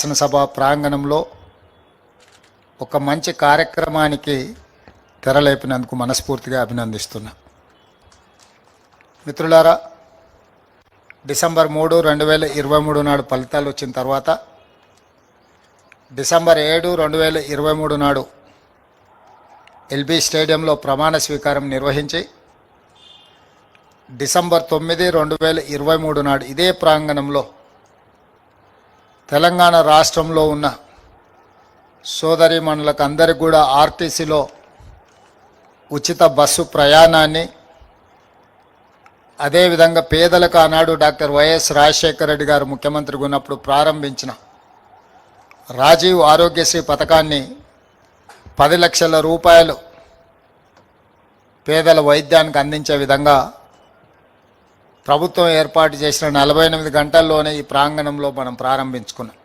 శాసనసభ ప్రాంగణంలో ఒక మంచి కార్యక్రమానికి తెరలేపినందుకు మనస్ఫూర్తిగా అభినందిస్తున్నా. మిత్రులారా, డిసెంబర్ 3, 2023 నాడు ఫలితాలు వచ్చిన తర్వాత డిసెంబర్ 7, 2023 నాడు ఎల్బీ స్టేడియంలో ప్రమాణ స్వీకారం నిర్వహించి డిసెంబర్ 9, 2023 నాడు ఇదే ప్రాంగణంలో తెలంగాణ రాష్ట్రంలో ఉన్న సోదరీమణులకు అందరికీ కూడా ఆర్టీసీలో ఉచిత బస్సు ప్రయాణాన్ని, అదేవిధంగా పేదలకు ఆనాడు డాక్టర్ వైఎస్ రాజశేఖర రెడ్డి గారు ముఖ్యమంత్రిగా ఉన్నప్పుడు ప్రారంభించిన రాజీవ్ ఆరోగ్యశ్రీ పథకాన్ని 10 లక్షల రూపాయలు పేదల వైద్యానికి అందించే విధంగా ప్రభుత్వం ఏర్పాటు చేసిన 48 గంటల్లోనే ఈ ప్రాంగణంలో మనం ప్రారంభించుకున్నాం.